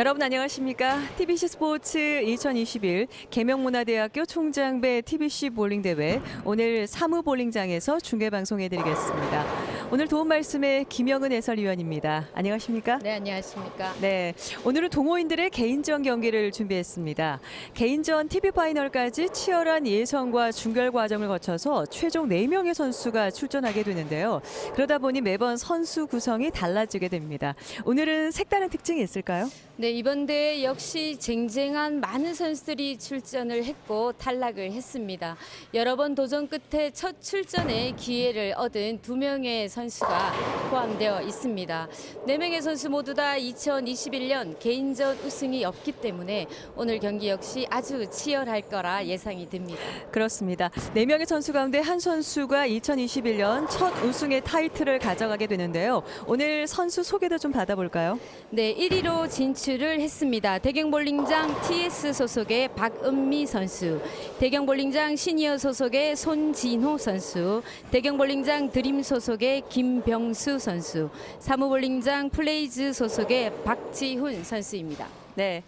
여러분 안녕하십니까? TBC 스포츠 2021 계명문화대학교 총장배 TBC 볼링 대회 오늘 사무 볼링장에서 중계 방송해드리겠습니다. 오늘 도움 말씀에 김영은 해설위원입니다. 안녕하십니까? 네, 안녕하십니까? 네, 오늘은 동호인들의 개인전 경기를 준비했습니다. 개인전 TV 파이널까지 치열한 예선과 준결 과정을 거쳐서 최종 4명의 선수가 출전하게 되는데요. 그러다 보니 매번 선수 구성이 달라지게 됩니다. 오늘은 색다른 특징이 있을까요? 네, 이번 대회 역시 쟁쟁한 많은 선수들이 출전을 했고 탈락을 했습니다. 여러 번 도전 끝에 첫 출전에 기회를 얻은 2명의 선수가 포함되어 있습니다. 4명의 선수 모두 다 2021년 개인전 우승이 없기 때문에 오늘 경기 역시 아주 치열할 거라 예상이 됩니다. 그렇습니다. 4명의 선수 가운데 한 선수가 2021년 첫 우승의 타이틀을 가져가게 되는데요. 오늘 선수 소개도 좀 받아볼까요? 네, 1위로 진출을 했습니다. 대경볼링장 TS 소속의 박은미 선수, 대경볼링장 시니어 소속의 손진호 선수, 대경볼링장 드림 소속의 김병수 선수, 사무볼링장 플레이즈 소속의 박지훈 선수입니다. 네,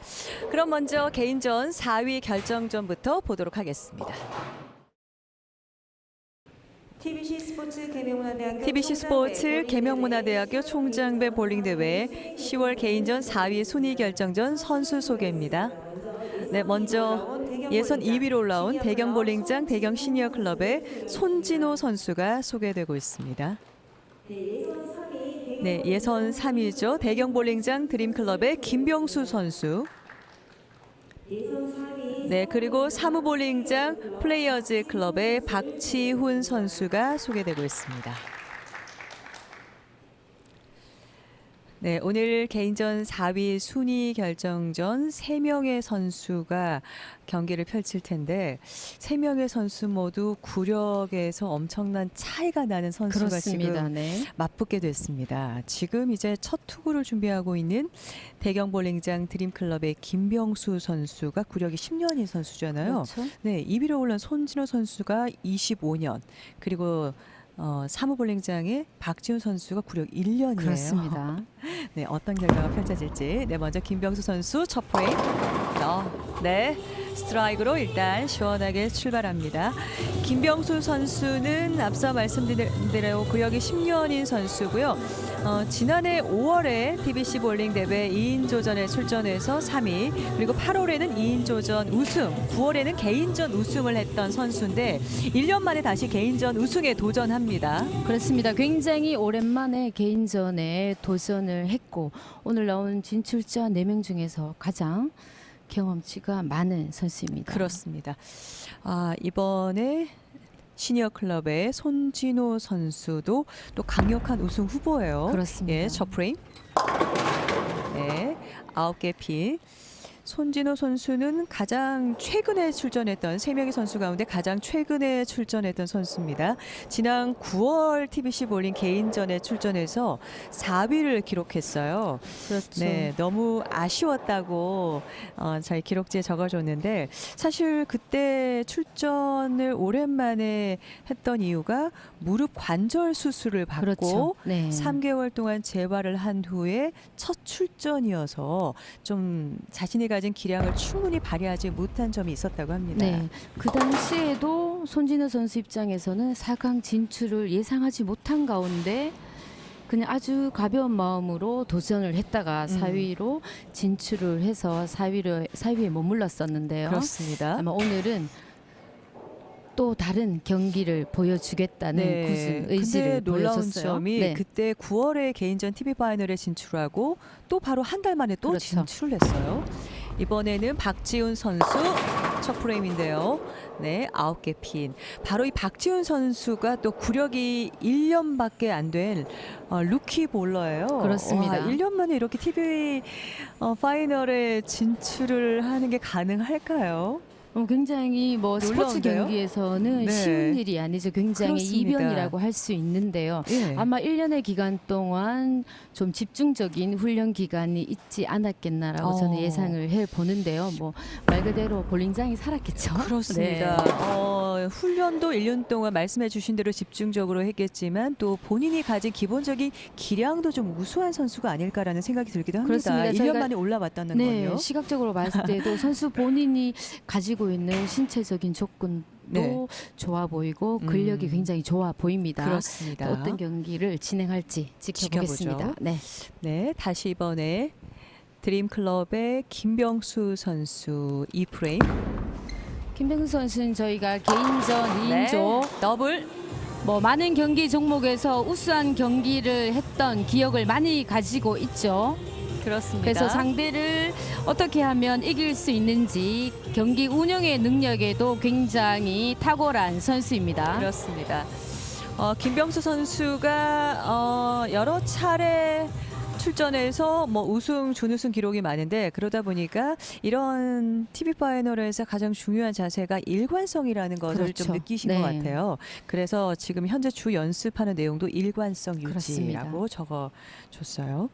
그럼 먼저 개인전 4위 결정전부터 보도록 하겠습니다. TBC 스포츠 계명문화대학교 총장배 볼링대회 10월 개인전 4위 순위 결정전 선수 소개입니다. 네, 먼저 예선 2위로 올라온 대경볼링장 대경 시니어 클럽의 손진호 선수가 소개되고 있습니다. 네, 예선 3위죠. 대경볼링장 드림클럽의 김병수 선수. 네, 그리고 사무볼링장 플레이어즈 클럽의 박지훈 선수가 소개되고 있습니다. 네, 오늘 개인전 4위 순위 결정전 3명의 선수가 경기를 펼칠 텐데 3명의 선수 모두 구력에서 엄청난 차이가 나는 선수가 그렇습니다. 지금 네. 맞붙게 됐습니다. 지금 이제 첫 투구를 준비하고 있는 대경볼링장 드림클럽의 김병수 선수가 구력이 10년인 선수잖아요. 그렇죠. 네, 2위로 올라온 손진호 선수가 25년, 그리고 사무볼링장의 박지훈 선수가 구력 1년이에요. 그렇습니다. 네, 어떤 결과가 펼쳐질지. 네, 먼저 김병수 선수 첫 프레임. 네, 스트라이크로 일단 시원하게 출발합니다. 김병수 선수는 앞서 말씀드린 대로 구력이 10년인 선수고요. 지난해 5월에 TBC 볼링 대회 2인조전에 출전해서 3위, 그리고 8월에는 2인조전 우승, 9월에는 개인전 우승을 했던 선수인데 1년 만에 다시 개인전 우승에 도전합니다. 그렇습니다. 굉장히 오랜만에 개인전에 도전을 했고 오늘 나온 진출자 4명 중에서 가장 경험치가 많은 선수입니다. 그렇습니다. 이번에 시니어 클럽의 손진호 선수도 또 강력한 우승 후보예요. 그렇습니다. 예, 첫 프레임. 네, 9개 핀. 손진호 선수는 가장 최근에 출전했던 3명의 선수 가운데 가장 최근에 출전했던 선수입니다. 지난 9월 TBC 볼링 개인전에 출전해서 4위를 기록했어요. 그렇죠. 네, 너무 아쉬웠다고 저희 기록지에 적어줬는데 사실 그때 출전을 오랜만에 했던 이유가 무릎 관절 수술을 받고 그렇죠. 네. 3개월 동안 재활을 한 후에 첫 출전이어서 좀 자신이 가진 기량을 충분히 발휘하지 못한 점이 있었다고 합니다. 네, 그 당시에도 손진호 선수 입장에서는 4강 진출을 예상하지 못한 가운데 그냥 아주 가벼운 마음으로 도전을 했다가 4위로 진출을 해서 4위에 머물렀었는데요. 그렇습니다. 아마 오늘은 또 다른 경기를 보여주겠다는 굳은 의지를 근데 놀라운 보여줬어요. 점이 네. 그때 9월에 개인전 TV 파이널에 진출하고 또 바로 한 달 만에 또 그렇죠. 진출을 했어요. 이번에는 박지훈 선수 첫 프레임인데요. 네, 9개 핀. 바로 이 박지훈 선수가 또 구력이 1년밖에 안 된 루키 볼러예요. 그렇습니다. 1년 만에 이렇게 TV 파이널에 진출을 하는 게 가능할까요? 굉장히 뭐 스포츠 놀라운데요? 경기에서는 네. 쉬운 일이 아니죠. 굉장히 그렇습니다. 이변이라고 할 수 있는데요. 예. 아마 1년의 기간 동안 좀 집중적인 훈련 기간이 있지 않았겠나라고 저는 예상을 해 보는데요. 뭐 말 그대로 볼링장이 살았겠죠. 그렇습니다. 네. 훈련도 1년 동안 말씀해 주신 대로 집중적으로 했겠지만 또 본인이 가진 기본적인 기량도 좀 우수한 선수가 아닐까라는 생각이 들기도 합니다. 그렇습니다. 1년 저희가 만에 올라왔다는 네, 건요. 시각적으로 봤을 때도 선수 본인이 가지고 있는 신체적인 조건도 네. 좋아 보이고 근력이 굉장히 좋아 보입니다. 그렇습니다. 또 어떤 경기를 진행할지 지켜보겠습니다. 지켜보죠. 네. 네, 다시 이번에 드림클럽의 김병수 선수 2프레임. 김병수 선수는 저희가 개인전 2인조 더블. 뭐 많은 경기 종목에서 우수한 경기를 했던 기억을 많이 가지고 있죠. 그렇습니다. 그래서 상대를 어떻게 하면 이길 수 있는지 경기 운영의 능력에도 굉장히 탁월한 선수입니다. 그렇습니다. 김병수 선수가 여러 차례 출전해서 뭐 우승, 준우승 기록이 많은데 그러다 보니까 이런 TV 파이널에서 가장 중요한 자세가 일관성이라는 것을 그렇죠. 좀 느끼신 네. 것 같아요. 그래서 지금 현재 주 연습하는 내용도 일관성 유지라고 그렇습니다. 적어줬어요.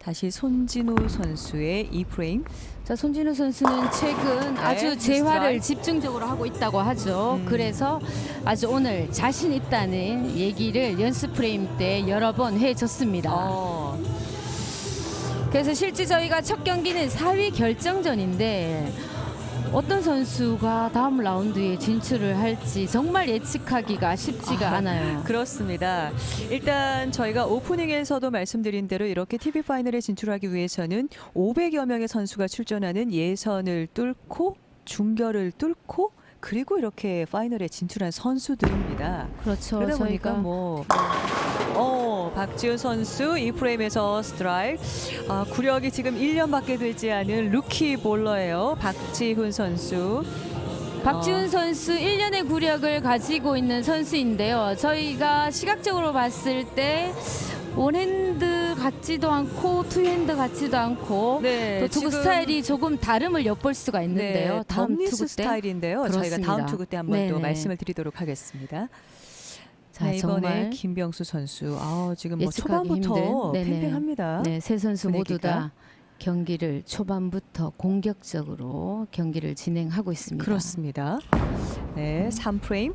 다시 손진우 선수의 2프레임. 자, 손진우 선수는 최근 아주 재활을 스트라이크. 집중적으로 하고 있다고 하죠. 그래서 아주 오늘 자신 있다는 얘기를 연습 프레임 때 여러 번 해줬습니다. 그래서 실제 저희가 첫 경기는 4위 결정전인데 어떤 선수가 다음 라운드에 진출을 할지 정말 예측하기가 쉽지가 않아요. 그렇습니다. 일단 저희가 오프닝에서도 말씀드린 대로 이렇게 TV 파이널에 진출하기 위해서는 500여 명의 선수가 출전하는 예선을 뚫고 중결을 뚫고 그리고 이렇게 파이널에 진출한 선수들입니다. 그렇죠. 그러다 보니까 저희가 뭐 박지훈 선수 이 프레임에서 스트라이크. 구력이 지금 1년밖에 되지 않은 루키 볼러예요. 박지훈 선수. 박지훈 선수 1년의 구력을 가지고 있는 선수인데요. 저희가 시각적으로 봤을 때 원핸드 같지도 않고 투핸드 같지도 않고 네, 또 투구 지금 스타일이 조금 다름을 엿볼 수가 있는데요. 네, 다음 덤니스 투구 때 스타일인데요. 저희가 그렇습니다. 다음 투구 때 한번 또 네네. 말씀을 드리도록 하겠습니다. 자, 네, 이번에 정말 김병수 선수 지금 뭐 예측하기 초반부터 힘든, 네네. 팽팽합니다. 네, 세 선수 모두 분위기가. 다 경기를 초반부터 공격적으로 경기를 진행하고 있습니다. 그렇습니다. 네, 3프레임.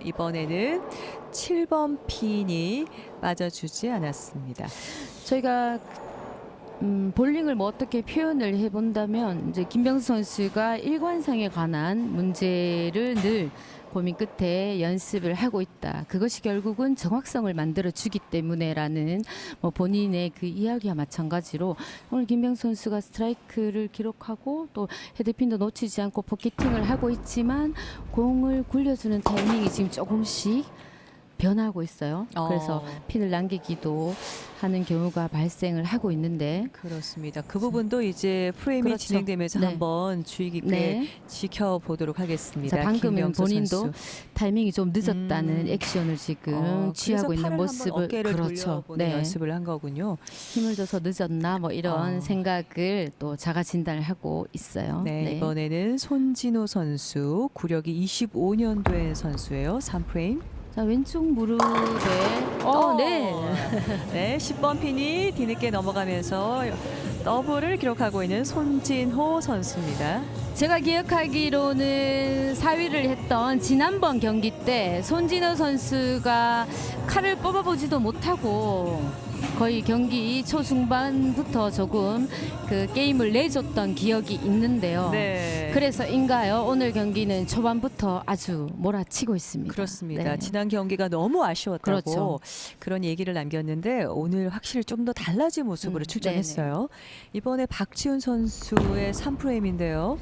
이번에는 7번 핀이 빠져주지 않았습니다. 저희가 볼링을 뭐 어떻게 표현을 해본다면 이제 김병수 선수가 일관성에 관한 문제를 늘 고민 끝에 연습을 하고 있다. 그것이 결국은 정확성을 만들어 주기 때문에라는 뭐 본인의 그 이야기와 마찬가지로 오늘 김병수 선수가 스트라이크를 기록하고 또 헤드핀도 놓치지 않고 포켓팅을 하고 있지만 공을 굴려주는 타이밍이 지금 조금씩 변하고 있어요. 그래서 핀을 남기기도 하는 경우가 발생을 하고 있는데 그렇습니다. 그 부분도 이제 프레임이 그렇죠. 진행되면서 네. 한번 주의 깊게 네. 지켜보도록 하겠습니다. 자, 방금은 김병수 본인도 선수. 타이밍이 좀 늦었다는 액션을 지금 취하고 그래서 있는 팔을 모습을 한번 어깨를 그렇죠. 돌려보는 네. 연습을 한 거군요. 힘을 줘서 늦었나 뭐 이런 생각을 또 자가 진단을 하고 있어요. 네, 이번에는 손진호 선수 구력이 25년 된 선수예요. 3프레임. 자, 왼쪽 무릎에 네, 10번 핀이 뒤늦게 넘어가면서 더블을 기록하고 있는 손진호 선수입니다. 제가 기억하기로는 4위를 했던 지난번 경기 때 손진호 선수가 칼을 뽑아보지도 못하고 거의 경기 초중반부터 조금 그 게임을 내줬던 기억이 있는데요. 네. 그래서인가요? 오늘 경기는 초반부터 아주 몰아치고 있습니다. 그렇습니다. 네. 지난 경기가 너무 아쉬웠다고 그렇죠. 그런 얘기를 남겼는데 오늘 확실히 좀 더 달라진 모습으로 출전했어요. 이번에 박지훈 선수의 3프레임인데요.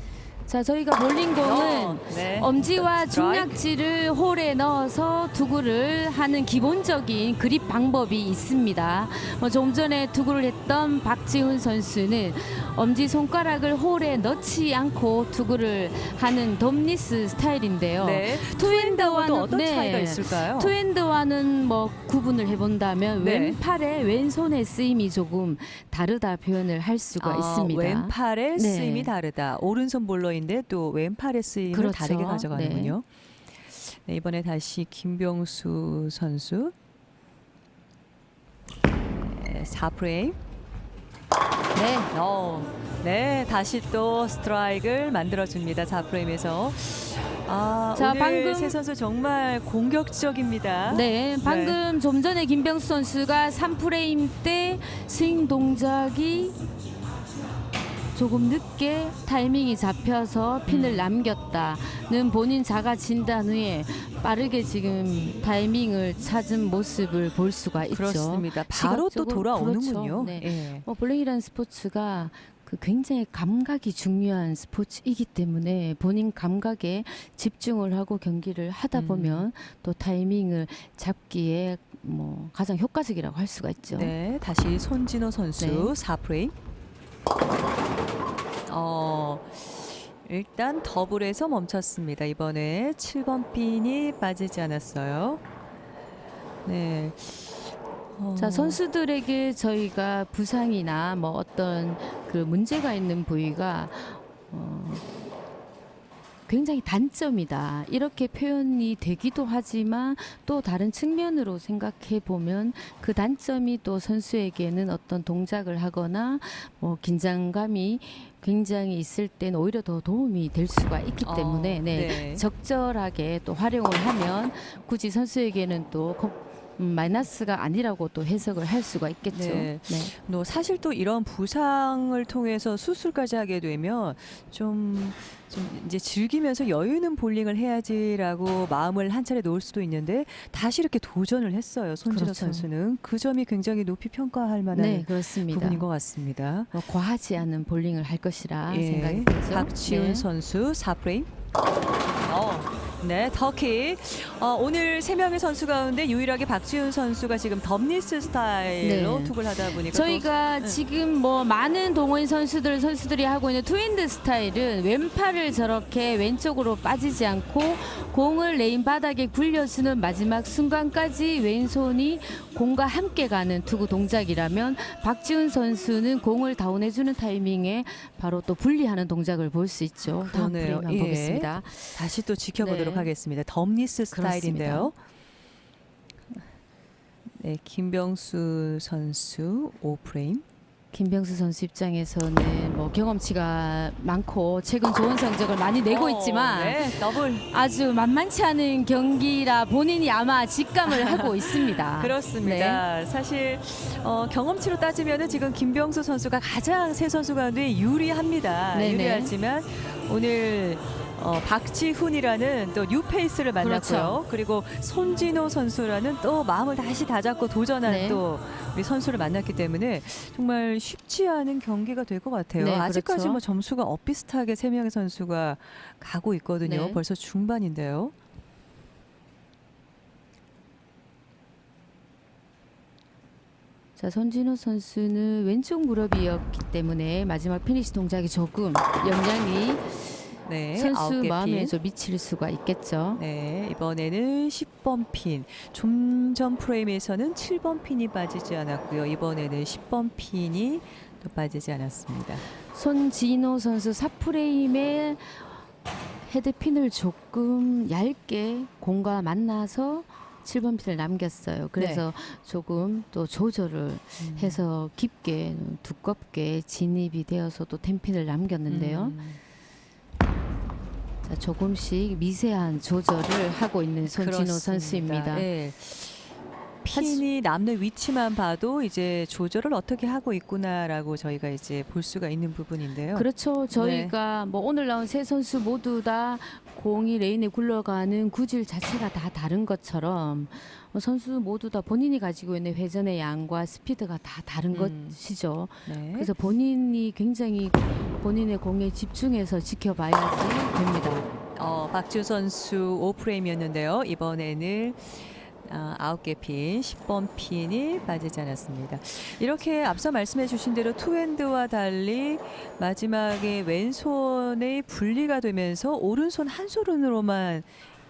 자, 저희가 볼링공은 네. 엄지와 스트라이크. 중약지를 홀에 넣어서 투구를 하는 기본적인 그립 방법이 있습니다. 좀 전에 투구를 했던 박지훈 선수는 엄지 손가락을 홀에 넣지 않고 투구를 하는 덤니스 스타일인데요. 네. 투핸드와는 어떤 차이가 있을까요? 투핸드와는 뭐 구분을 해본다면 네. 왼팔에 왼손의 쓰임이 조금 다르다 표현을 할 수가 있습니다. 왼팔의 네. 쓰임이 다르다. 오른손 볼러인데 또 왼팔의 쓰임을 그렇죠. 다르게 가져가는군요. 네, 이번에 다시 김병수 선수. 네, 4프레임. 네. 네, 다시 또 스트라이크를 만들어줍니다. 4프레임에서. 자, 오늘 방금 세 선수 정말 공격적입니다. 네, 방금 좀 전에 김병수 선수가 3프레임 때 스윙 동작이 조금 늦게 타이밍이 잡혀서 핀을 남겼다는 본인 자가 진단 후에 빠르게 지금 타이밍을 찾은 모습을 볼 수가 있죠. 그렇습니다. 바로 또 시각적으로, 돌아오는군요. 그렇죠. 네. 예. 볼링이라는 스포츠가 굉장히 감각이 중요한 스포츠이기 때문에 본인 감각에 집중을 하고 경기를 하다 보면 또 타이밍을 잡기에 뭐 가장 효과적이라고 할 수가 있죠. 네, 다시 손진호 선수 네. 4프레임. 일단 더블에서 멈췄습니다. 이번에 7번 핀이 빠지지 않았어요. 네. 자, 선수들에게 저희가 부상이나 뭐 어떤 그 문제가 있는 부위가 굉장히 단점이다. 이렇게 표현이 되기도 하지만 또 다른 측면으로 생각해 보면 그 단점이 또 선수에게는 어떤 동작을 하거나 뭐 긴장감이 굉장히 있을 때는 오히려 더 도움이 될 수가 있기 때문에 네. 적절하게 또 활용을 하면 굳이 선수에게는 또 마이너스가 아니라고 또 해석을 할 수가 있겠죠. 네. 네. 사실 또 이런 부상을 통해서 수술까지 하게 되면 좀 이제 즐기면서 여유 있는 볼링을 해야지라고 마음을 한 차례 놓을 수도 있는데 다시 이렇게 도전을 했어요. 손진호 그렇죠. 선수는 그 점이 굉장히 높이 평가할 만한 네, 그렇습니다. 부분인 것 같습니다. 과하지 않은 볼링을 할 것이라 예, 생각이 들죠. 박지훈 네. 선수 4프레임. 네, 터키. 오늘 3명의 선수 가운데 유일하게 박지훈 선수가 지금 덤니스 스타일로 네. 투구를 하다 보니까 저희가 또, 지금 뭐 많은 동호인 선수들이 하고 있는 투핸드 스타일은 왼팔을 저렇게 왼쪽으로 빠지지 않고 공을 레인 바닥에 굴려주는 마지막 순간까지 왼손이 공과 함께 가는 투구 동작이라면 박지훈 선수는 공을 다운해주는 타이밍에 바로 또 분리하는 동작을 볼 수 있죠. 다음 그러네요. 프레임 한번 예. 보겠습니다. 다시 또 지켜보도록 네. 하겠습니다. 덤니스 스타일인데요. 네, 김병수 선수 5프레임. 김병수 선수 입장에서는 뭐 경험치가 많고 최근 좋은 성적을 많이 내고 있지만 네, 더블. 아주 만만치 않은 경기라 본인이 아마 직감을 하고 있습니다. 그렇습니다. 네. 사실 경험치로 따지면은 지금 김병수 선수가 가장 세 선수 가운데 유리합니다. 네네. 유리하지만 오늘 박지훈이라는 또 뉴페이스를 만났고요. 그렇죠. 그리고 손진호 선수라는 또 마음을 다시 다잡고 도전한 네. 또 우리 선수를 만났기 때문에 정말 쉽지 않은 경기가 될 것 같아요. 네, 아직까지 그렇죠. 뭐 점수가 엇비슷하게 3명의 선수가 가고 있거든요. 네. 벌써 중반인데요. 자, 손진호 선수는 왼쪽 무릎이었기 때문에 마지막 피니시 동작이 조금 영향이 네, 선수 9개 마음에 핀. 좀 미칠 수가 있겠죠. 네, 이번에는 10번 핀. 좀 전 프레임에서는 7번 핀이 빠지지 않았고요. 이번에는 10번 핀이 또 빠지지 않았습니다. 손진호 선수 4프레임에 헤드핀을 조금 얇게 공과 만나서 7번 핀을 남겼어요. 그래서 조금 또 조절을 해서 깊게 두껍게 진입이 되어서 또 10핀을 남겼는데요. 자, 조금씩 미세한 조절을 하고 있는 손진호 그렇습니다. 선수입니다. 네. 핀이 남는 위치만 봐도 이제 조절을 어떻게 하고 있구나라고 저희가 이제 볼 수가 있는 부분인데요. 그렇죠. 네. 저희가 뭐 오늘 나온 세 선수 모두 다 공이 레인에 굴러가는 구질 자체가 다 다른 것처럼 선수 모두 다 본인이 가지고 있는 회전의 양과 스피드가 다 다른 것이죠. 네. 그래서 본인이 굉장히 본인의 공에 집중해서 지켜봐야지 됩니다. 박지훈 선수 5프레임이었는데요. 이번에는 9개 핀, 10번 핀이 빠지지 않았습니다. 이렇게 앞서 말씀해 주신 대로 투핸드와 달리 마지막에 왼손의 분리가 되면서 오른손 한 손으로만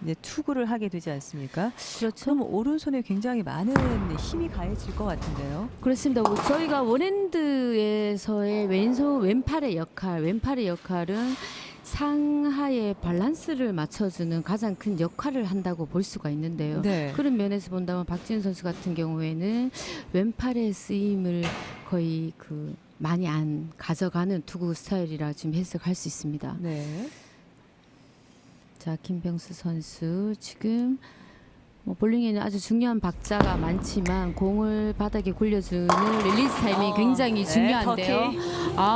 이제 투구를 하게 되지 않습니까? 그렇죠. 그럼 오른손에 굉장히 많은 힘이 가해질 것 같은데요. 그렇습니다. 저희가 원핸드에서의 왼팔의 역할은 상하의 밸런스를 맞춰주는 가장 큰 역할을 한다고 볼 수가 있는데요. 네. 그런 면에서 본다면 박지훈 선수 같은 경우에는 왼팔의 쓰임을 거의 많이 안 가져가는 투구 스타일이라 지금 해석할 수 있습니다. 네. 자, 김병수 선수 지금 볼링에는 아주 중요한 박자가 많지만 공을 바닥에 굴려주는 릴리즈 타이밍이 굉장히 중요한데요.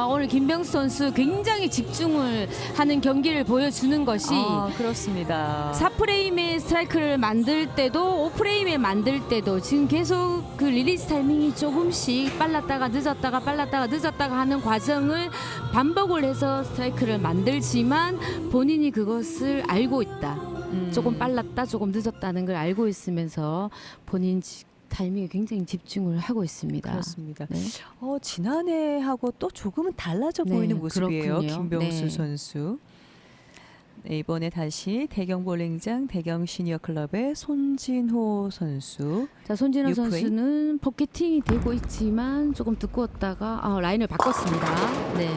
오늘 김병수 선수 굉장히 집중을 하는 경기를 보여주는 것이 그렇습니다. 4프레임의 스트라이크를 만들 때도 5프레임에 만들 때도 지금 계속 그 릴리즈 타이밍이 조금씩 빨랐다가 늦었다가 빨랐다가 늦었다가 하는 과정을 반복을 해서 스트라이크를 만들지만 본인이 그것을 알고 있다. 조금 빨랐다, 조금 늦었다는 걸 알고 있으면서 본인 타이밍에 굉장히 집중을 하고 있습니다. 그렇습니다. 네. 지난해하고 또 조금은 달라져 보이는 모습이에요. 그렇군요. 김병수 선수. 네, 이번에 다시 대경 볼링장 대경 시니어 클럽의 손진호 선수. 자, 손진호 6프레임. 선수는 포켓팅이 되고 있지만 조금 두꺼웠다가 라인을 바꿨습니다. 네.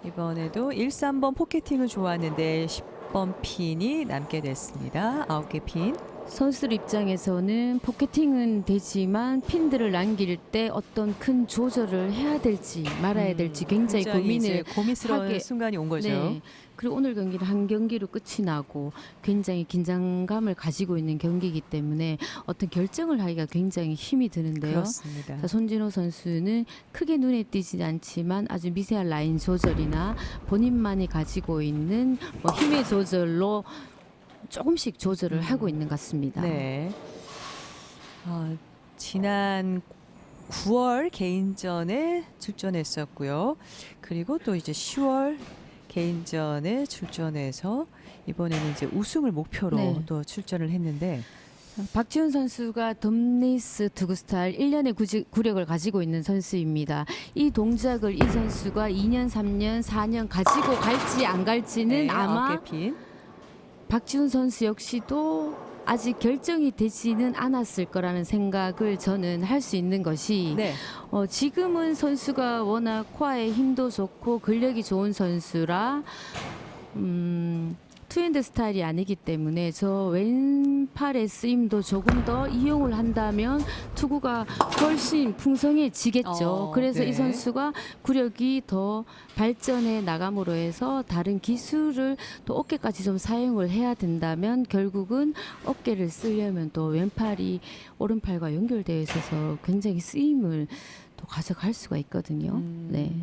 이번에도 1, 3번 포켓팅을 좋았는데 10번 핀이 남게 됐습니다. 9개 핀. 선수들 입장에서는 포켓팅은 되지만 핀들을 남길 때 어떤 큰 조절을 해야 될지 말아야 될지 굉장히 고민을 고민스러운 하게- 순간이 온 거죠. 네. 그리고 오늘 경기는 한 경기로 끝이 나고 굉장히 긴장감을 가지고 있는 경기이기 때문에 어떤 결정을 하기가 굉장히 힘이 드는데요. 그렇습니다. 자, 손진호 선수는 크게 눈에 띄지 않지만 아주 미세한 라인 조절이나 본인만이 가지고 있는 힘의 조절로 조금씩 조절을 하고 있는 것 같습니다. 네. 지난 9월 개인전에 출전했었고요. 그리고 또 이제 10월 개인전에 출전해서 이번에는 이제 우승을 목표로 네. 또 출전을 했는데 박지훈 선수가 덤니스 투구 스타일 1년의 구력을 가지고 있는 선수입니다. 이 동작을 이 선수가 2년, 3년, 4년 가지고 갈지 안 갈지는 아마 9개 핀. 박지훈 선수 역시도 아직 결정이 되지는 않았을 거라는 생각을 저는 할 수 있는 것이 네. 지금은 선수가 워낙 코어의 힘도 좋고 근력이 좋은 선수라 투핸드 스타일이 아니기 때문에 저 왼팔의 쓰임도 조금 더 이용을 한다면 투구가 훨씬 풍성해지겠죠. 그래서 네. 이 선수가 구력이 더 발전해 나감으로 해서 다른 기술을 또 어깨까지 좀 사용을 해야 된다면 결국은 어깨를 쓰려면 또 왼팔이 오른팔과 연결되어 있어서 굉장히 쓰임을 또 가져갈 수가 있거든요. 네.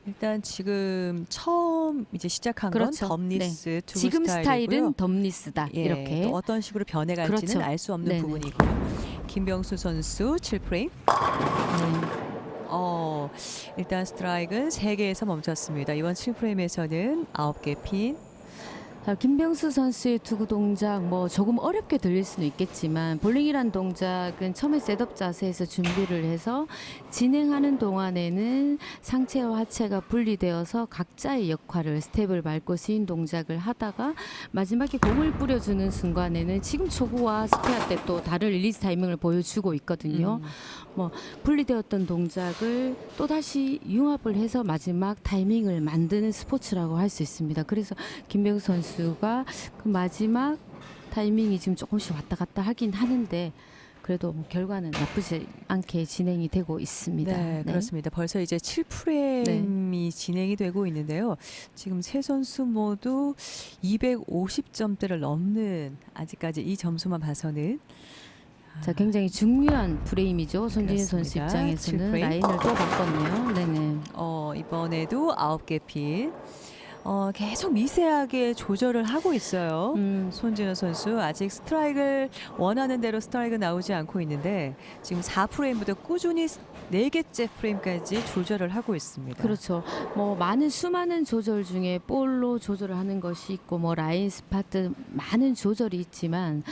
일단 지금 처음 이제 시작한 그렇죠. 건 덤니스 투구 지금 스타일이고요. 스타일은 덤니스다. 예, 이렇게. 또 어떤 식으로 변해갈지는 그렇죠. 알 수 없는 네네. 부분이고요. 김병수 선수 7프레임. 일단 스트라이크는 3개에서 멈췄습니다. 이번 7프레임에서는 9개 핀. 자, 김병수 선수의 투구 동작 조금 어렵게 들릴 수는 있겠지만 볼링이란 동작은 처음에 셋업 자세에서 준비를 해서 진행하는 동안에는 상체와 하체가 분리되어서 각자의 역할을 스텝을 밟고 스윙 동작을 하다가 마지막에 공을 뿌려주는 순간에는 지금 초구와 스페어 때 또 다른 릴리즈 타이밍을 보여주고 있거든요. 분리되었던 동작을 또다시 융합을 해서 마지막 타이밍을 만드는 스포츠라고 할 수 있습니다. 그래서 김병수 선수가 그 마지막 타이밍이 지금 조금씩 왔다 갔다 하긴 하는데 그래도 결과는 나쁘지 않게 진행이 되고 있습니다. 네, 그렇습니다. 벌써 이제 7프레임이 진행이 되고 있는데요. 지금 세 선수 모두 250점대를 넘는 아직까지 이 점수만 봐서는 자, 굉장히 중요한 프레임이죠. 손진우 선수 그렇습니다. 입장에서는 7프레임. 라인을 또 바꿨네요. 네네. 이번에도 9개 핀. 계속 미세하게 조절을 하고 있어요. 손진우 선수 아직 스트라이크를 원하는 대로 스트라이크 나오지 않고 있는데 지금 4프레임부터 꾸준히 4개째 프레임까지 조절을 하고 있습니다. 그렇죠. 뭐 많은 수많은 조절 중에 볼로 조절을 하는 것이 있고 뭐 라인 스파트 많은 조절이 있지만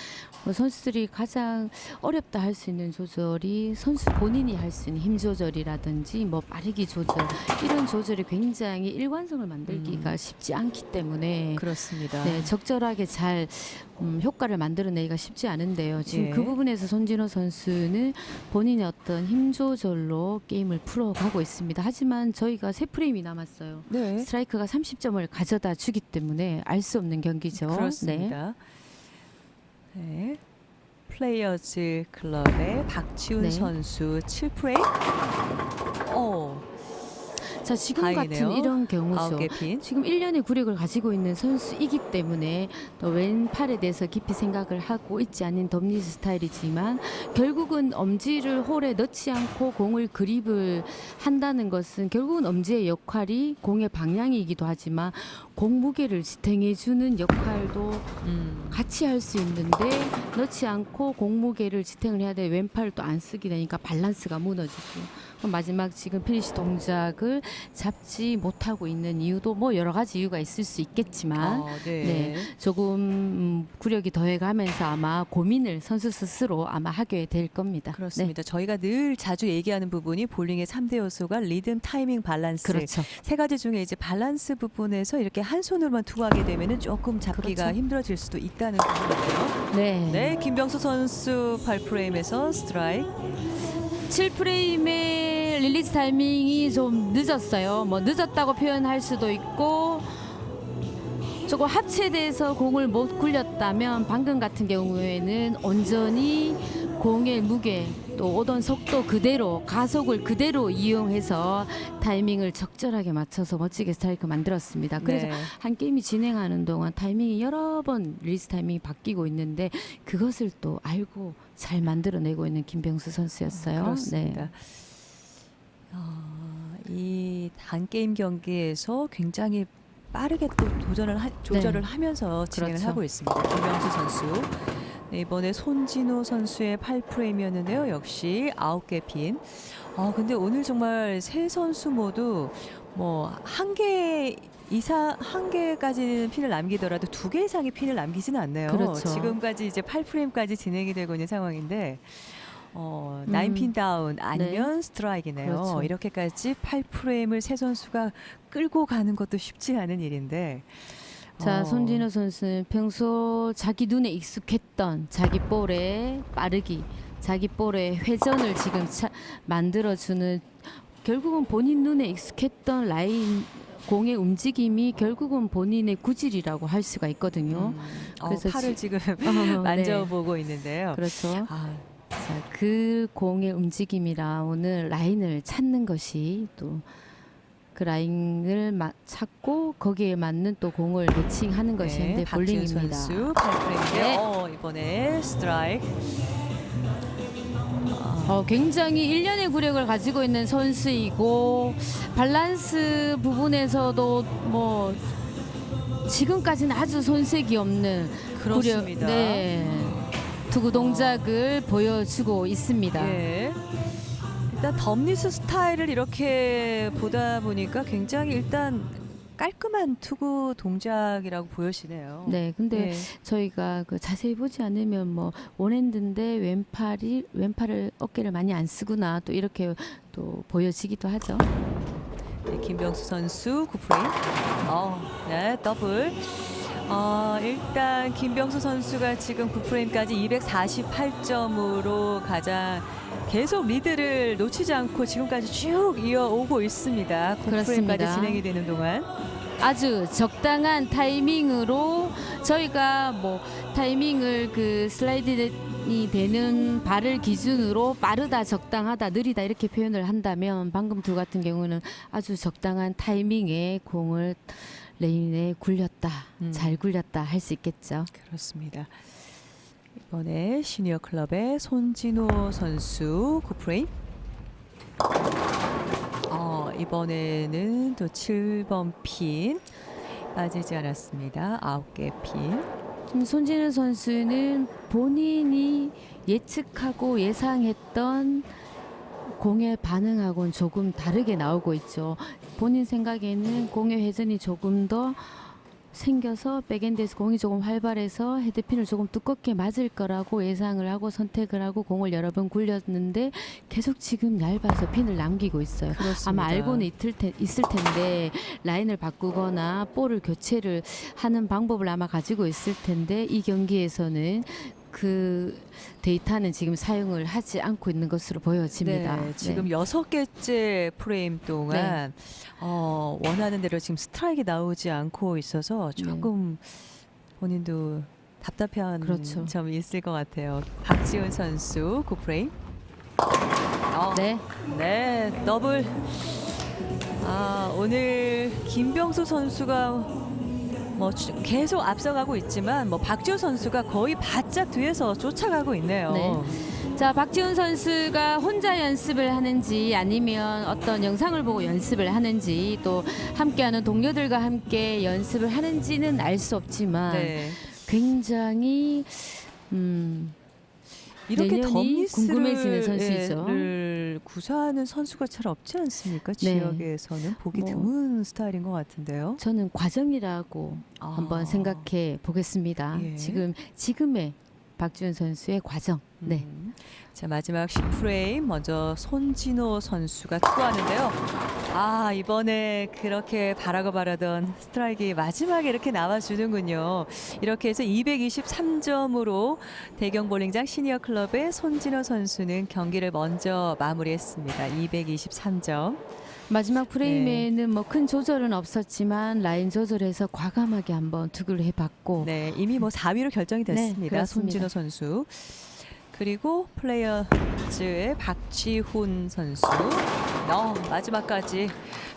뭐 선수들이 가장 어렵다 할 수 있는 조절이 선수 본인이 할 수 있는 힘 조절이라든지 뭐 빠르기 조절 이런 조절이 굉장히 일관성을 만들기가 쉽지 않기 때문에 그렇습니다. 네, 적절하게 잘 효과를 만들어내기가 쉽지 않은데요. 지금 예. 그 부분에서 손진호 선수는 본인의 어떤 힘 조절로 게임을 풀어가고 있습니다. 하지만 저희가 3프레임이 남았어요. 네. 스트라이크가 30점을 가져다 주기 때문에 알 수 없는 경기죠. 네. 그렇습니다. 네. 플레이어즈 클럽의 박지훈 네. 선수 7프레임. 자, 지금 다행이네요. 같은 이런 경우죠. 9개 핀. 지금 1년의 구력을 가지고 있는 선수이기 때문에 또 왼팔에 대해서 깊이 생각을 하고 있지 않은 덤리즈 스타일이지만 결국은 엄지를 홀에 넣지 않고 공을 그립을 한다는 것은 결국은 엄지의 역할이 공의 방향이기도 하지만 공 무게를 지탱해주는 역할도 같이 할 수 있는데 넣지 않고 공 무게를 지탱을 해야 돼. 왼팔을 또 안 쓰게 되니까 밸런스가 무너지고 그럼 마지막 지금 피니시 동작을 잡지 못하고 있는 이유도 뭐 여러 가지 이유가 있을 수 있겠지만 네. 네, 조금 구력이 더해가면서 아마 고민을 선수 스스로 아마 하게 될 겁니다. 그렇습니다. 저희가 늘 자주 얘기하는 부분이 볼링의 3대 요소가 리듬, 타이밍, 밸런스. 네, 그렇죠. 세 가지 중에 이제 밸런스 부분에서 이렇게 한 손으로만 투구하게 되면은 조금 잡기가 그렇죠. 힘들어질 수도 있다는 부분이고요. 네. 네, 김병수 선수 8프레임에서 스트라이크. 7프레임의 릴리즈 타이밍이 좀 늦었어요. 뭐 늦었다고 표현할 수도 있고 조금 합체돼서 공을 못 굴렸다면 방금 같은 경우에는 온전히 공의 무게 또 오던 속도 그대로 가속을 그대로 이용해서 타이밍을 적절하게 맞춰서 멋지게 스트라이크 만들었습니다. 그래서 네. 한 게임이 진행하는 동안 타이밍이 여러 번 릴리즈 타이밍이 바뀌고 있는데 그것을 또 알고 잘 만들어내고 있는 김병수 선수였어요. 그렇습니다. 네. 이 단 게임 경기에서 굉장히 빠르게 또 조절을 하면서 진행을 그렇죠. 하고 있습니다. 김병수 선수. 네, 이번에 손진호 선수의 8프레임이었는데요. 역시 9개 핀. 근데 오늘 정말 세 선수 모두 뭐 한 개까지는 핀을 남기더라도 2개 이상의 핀을 남기지는 않네요. 그렇죠. 지금까지 이제 8프레임까지 진행이 되고 있는 상황인데 9핀 다운 아니면 스트라이크네요. 그렇죠. 이렇게까지 8프레임을 세 선수가 끌고 가는 것도 쉽지 않은 일인데. 자, 손진호 선수는 평소 자기 눈에 익숙했던 자기 볼의 빠르기, 자기 볼의 회전을 지금 만들어주는 결국은 본인 눈에 익숙했던 라인 공의 움직임이 결국은 본인의 구질이라고 할 수가 있거든요. 그래서 팔을 지금 네. 만져보고 있는데요. 그렇죠. 자, 그 공의 움직임이라 오늘 라인을 찾는 것이 또 그 라인을 찾고 거기에 맞는 또 공을 매칭하는 것이 현대 박지훈 볼링입니다. 선수 8프레임인데 네. 이번에 스트라이크. 굉장히 1년의 구력을 가지고 있는 선수이고 밸런스 부분에서도 뭐 지금까지는 아주 손색이 없는 그렇습니다. 투구 동작을 보여주고 있습니다. 예. 일단 덤리스 스타일을 이렇게 보다 보니까 굉장히 일단 깔끔한 투구 동작이라고 보여지네요. 네, 근데 예. 저희가 그 자세히 보지 않으면 뭐 원핸드인데 왼팔을 어깨를 많이 안 쓰구나 또 이렇게 또 보여지기도 하죠. 네, 김병수 선수 9프레임. 네, 더블. 일단 김병수 선수가 지금 9프레임까지 248점으로 가장 계속 리드를 놓치지 않고 지금까지 쭉 이어오고 있습니다. 9프레임까지 그렇습니다. 진행이 되는 동안. 아주 적당한 타이밍으로 저희가 뭐 타이밍을 그 슬라이드이 되는 발을 기준으로 빠르다, 적당하다, 느리다 이렇게 표현을 한다면 방금 둘 같은 경우는 아주 적당한 타이밍에 공을 레인에 굴렸다, 잘 굴렸다 할 수 있겠죠. 그렇습니다. 이번에 시니어 클럽의 손진호 선수 9프레임. 이번에는 또 7번 핀 빠지지 않았습니다. 9개 핀. 손진우 선수는 본인이 예측하고 예상했던 공의 반응하고는 조금 다르게 나오고 있죠. 본인 생각에는 공의 회전이 조금 더 생겨서 백엔드에서 공이 조금 활발해서 헤드핀을 조금 두껍게 맞을 거라고 예상을 하고 선택을 하고 공을 여러 번 굴렸는데 계속 지금 얇아서 핀을 남기고 있어요. 그렇습니다. 아마 알고는 있을 텐데 라인을 바꾸거나 볼을 교체를 하는 방법을 아마 가지고 있을 텐데 이 경기에서는 그 데이터는 지금 사용을 하지 않고 있는 것으로 보여집니다. 네, 지금 6개째 프레임 동안 원하는 대로 지금 스트라이크 나오지 않고 있어서 조금 본인도 답답해한 그렇죠. 점이 있을 것 같아요. 박지훈 선수 9프레임. 네. 네, 더블. 오늘 김병수 선수가 계속 앞서가고 있지만 박지훈 선수가 거의 바짝 뒤에서 쫓아가고 있네요. 네. 자, 박지훈 선수가 혼자 연습을 하는지 아니면 어떤 영상을 보고 연습을 하는지 또 함께하는 동료들과 함께 연습을 하는지는 알 수 없지만 네. 굉장히 이렇게 내년이 덤미스를 궁금해지는 선수이죠. 구사하는 선수가 잘 없지 않습니까? 네. 지역에서는 보기 드문 스타일인 것 같은데요. 저는 과정이라고 한번 생각해 보겠습니다. 예. 지금의 박지훈 선수의 과정. 네. 자, 마지막 10프레임 먼저 손진호 선수가 투구하는데요. 이번에 그렇게 바라고 바라던 스트라이크 마지막에 이렇게 나와주는군요. 이렇게 해서 223점으로 대경 볼링장 시니어 클럽의 손진호 선수는 경기를 먼저 마무리했습니다. 223점. 마지막 프레임에는 큰 조절은 없었지만 라인 조절해서 과감하게 한번 투구를 해봤고 네, 이미 4위로 결정이 됐습니다. 네, 그렇습니다. 손진호 선수. 그리고 플레이어즈의 박지훈 선수. 마지막까지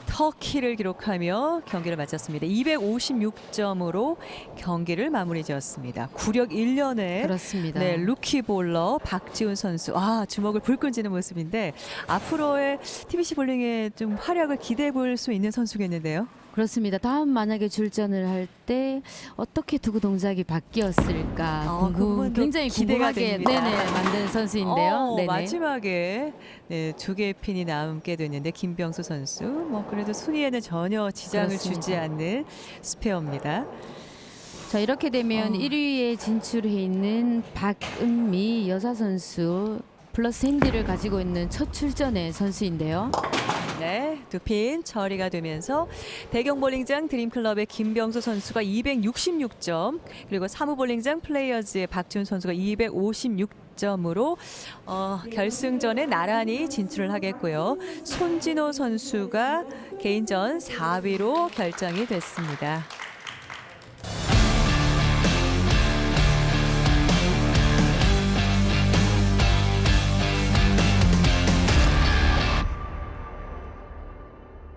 터키를 기록하며 경기를 마쳤습니다. 256점으로 경기를 마무리 지었습니다. 구력 1년에 그렇습니다. 네, 루키 볼러 박지훈 선수. 주먹을 불끈 쥐는 모습인데 앞으로의 TBC 볼링에 좀 활약을 기대해 볼 수 있는 선수겠는데요. 그렇습니다. 다음 만약에 출전을 할 때 어떻게 투구 동작이 바뀌었을까 그 부분도 굉장히 기대가 궁금하게 됩니다. 만든 선수인데요. 네네. 마지막에 2개의 핀이 남게 됐는데 김병수 선수 그래도 순위에는 전혀 지장을 그렇습니다. 주지 않는 스페어입니다. 자, 이렇게 되면 1위에 진출해 있는 박은미 여자 선수 플러스 핸디를 가지고 있는 첫 출전의 선수인데요. 네, 2핀 처리가 되면서 대경 볼링장 드림클럽의 김병수 선수가 266점, 그리고 사무 볼링장 플레이어즈의 박지훈 선수가 256점으로 결승전에 나란히 진출을 하겠고요. 손진호 선수가 개인전 4위로 결정이 됐습니다.